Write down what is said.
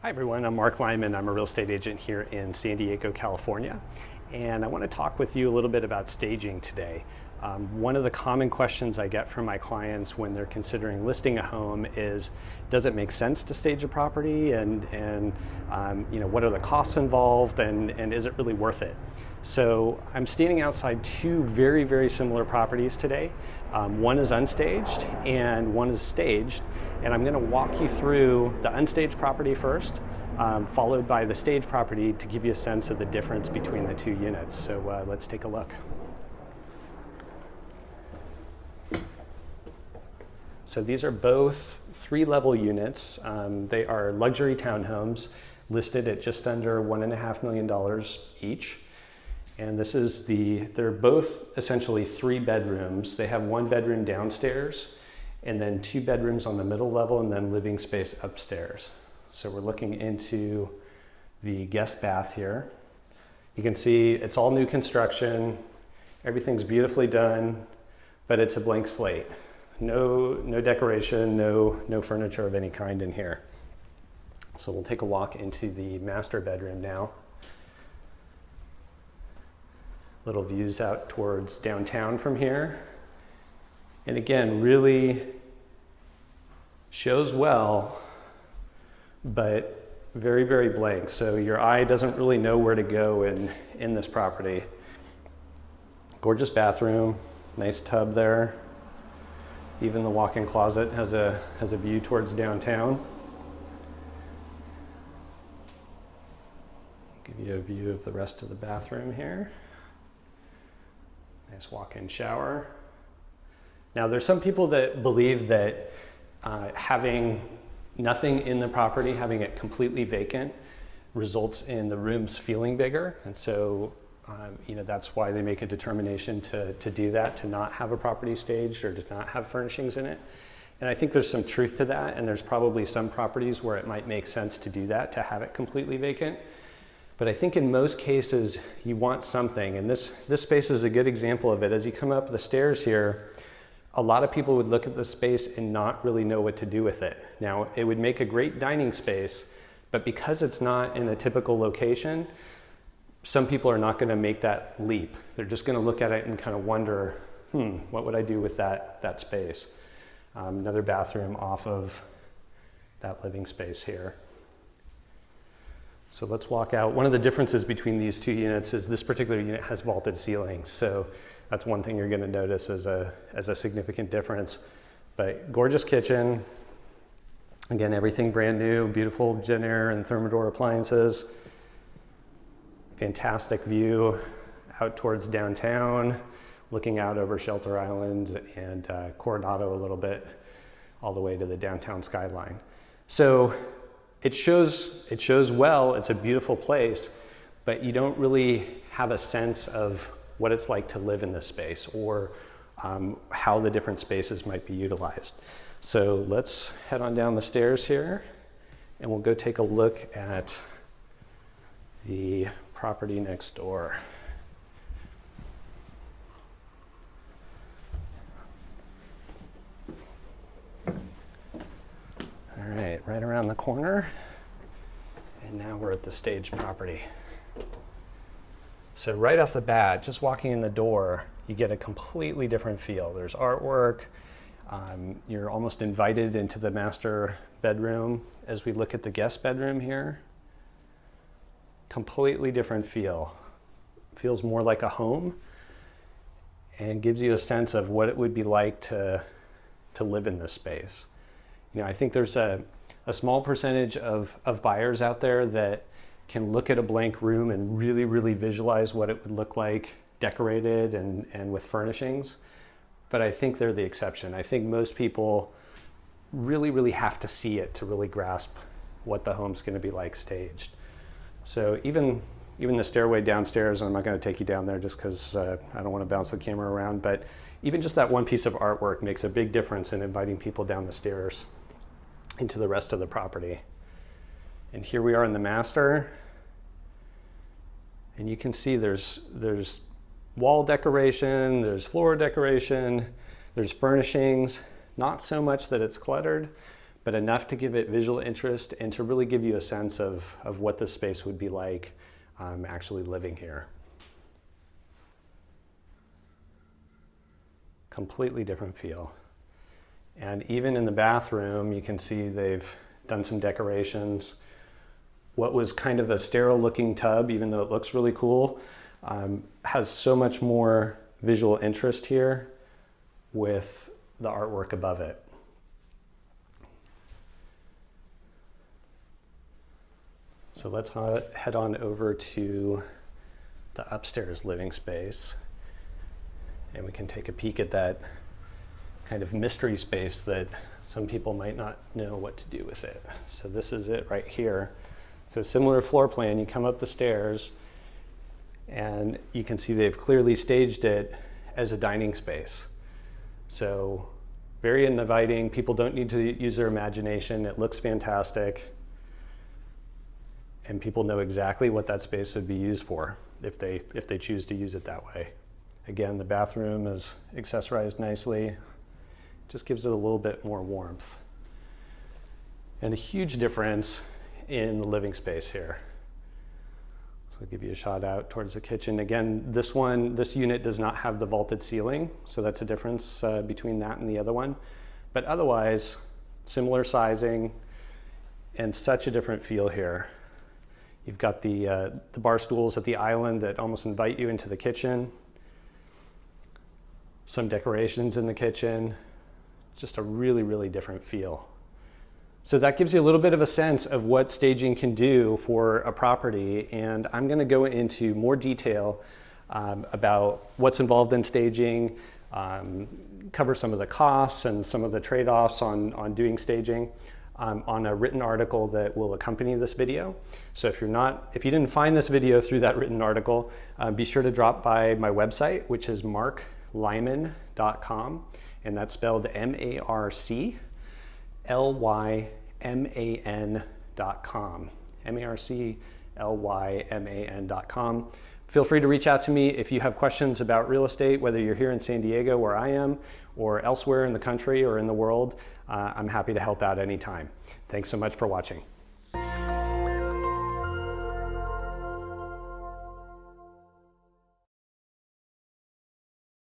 Hi everyone, I'm Marc Lyman. I'm a real estate agent here in San Diego, California. And I want to talk with you a little bit about staging today. One of the common questions I get from my clients when they're considering listing a home is, does it make sense to stage a property? And what are the costs involved? And is it really worth it? So I'm standing outside two very, very similar properties today. One is unstaged and one is staged. And I'm going to walk you through the unstaged property first, followed by the staged property to give you a sense of the difference between the two units. So let's take a look. So these are both three-level units. They are luxury townhomes listed at just under $1.5 million each. And they're both essentially 3 bedrooms. They have 1 bedroom downstairs and then 2 bedrooms on the middle level and then living space upstairs. So we're looking into the guest bath here. You can see it's all new construction. Everything's beautifully done, but it's a blank slate. No decoration, no furniture of any kind in here. So we'll take a walk into the master bedroom now. Little views out towards downtown from here. And again, really shows well, but very, very blank. So your eye doesn't really know where to go in this property. Gorgeous bathroom, nice tub there. Even the walk-in closet has a view towards downtown. Give you a view of the rest of the bathroom here. Nice walk-in shower. Now there's some people that believe that having nothing in the property, having it completely vacant, results in the rooms feeling bigger. And so that's why they make a determination to do that, to not have a property staged or to not have furnishings in it. And I think there's some truth to that, and there's probably some properties where it might make sense to do that, to have it completely vacant. But I think in most cases you want something, and this space is a good example of it. As you come up the stairs here, a lot of people would look at this space and not really know what to do with it. Now, it would make a great dining space, but because it's not in a typical location, some people are not going to make that leap. They're just going to look at it and kind of wonder, what would I do with that space? Another bathroom off of that living space here. So let's walk out. One of the differences between these two units is this particular unit has vaulted ceilings. So that's one thing you're going to notice as a significant difference. But gorgeous kitchen. Again, everything brand new, beautiful Genair and Thermador appliances. Fantastic view out towards downtown, looking out over Shelter Island and Coronado a little bit, all the way to the downtown skyline. So it shows well, it's a beautiful place, but you don't really have a sense of what it's like to live in this space or how the different spaces might be utilized. So let's head on down the stairs here and we'll go take a look at the property next door. All right, right around the corner. And now we're at the staged property. So right off the bat, just walking in the door, you get a completely different feel. There's artwork. You're almost invited into the master bedroom. As we look at the guest bedroom here, completely different feel. Feels more like a home and gives you a sense of what it would be like to live in this space. I think there's a small percentage of buyers out there that can look at a blank room and really, really visualize what it would look like decorated and with furnishings. But I think they're the exception. I think most people really, really have to see it to really grasp what the home's going to be like staged. So even the stairway downstairs, and I'm not going to take you down there just because I don't want to bounce the camera around, but even just that one piece of artwork makes a big difference in inviting people down the stairs into the rest of the property. And here we are in the master, and you can see there's wall decoration, there's floor decoration, there's furnishings, not so much that it's cluttered, but enough to give it visual interest and to really give you a sense of what this space would be like actually living here. Completely different feel. And even in the bathroom, you can see they've done some decorations. What was kind of a sterile looking tub, even though it looks really cool, has so much more visual interest here with the artwork above it. So let's head on over to the upstairs living space, and we can take a peek at that kind of mystery space that some people might not know what to do with it. So this is it right here. So similar floor plan, you come up the stairs and you can see they've clearly staged it as a dining space. So very inviting, people don't need to use their imagination, it looks fantastic. And people know exactly what that space would be used for if they choose to use it that way. Again, the bathroom is accessorized nicely, just gives it a little bit more warmth. And a huge difference in the living space here. So I'll give you a shot out towards the kitchen. Again, this unit does not have the vaulted ceiling, so that's a difference between that and the other one. But otherwise, similar sizing and such a different feel here. You've got the bar stools at the island that almost invite you into the kitchen. Some decorations in the kitchen. Just a really, really different feel. So that gives you a little bit of a sense of what staging can do for a property. And I'm going to go into more detail about what's involved in staging, cover some of the costs and some of the trade-offs on doing staging. On a written article that will accompany this video. So if you didn't find this video through that written article, be sure to drop by my website, which is marclyman.com, and that's spelled MarcLyman.com. MarcLyman.com. Feel free to reach out to me if you have questions about real estate, whether you're here in San Diego where I am, or elsewhere in the country or in the world. I'm happy to help out anytime. Thanks so much for watching.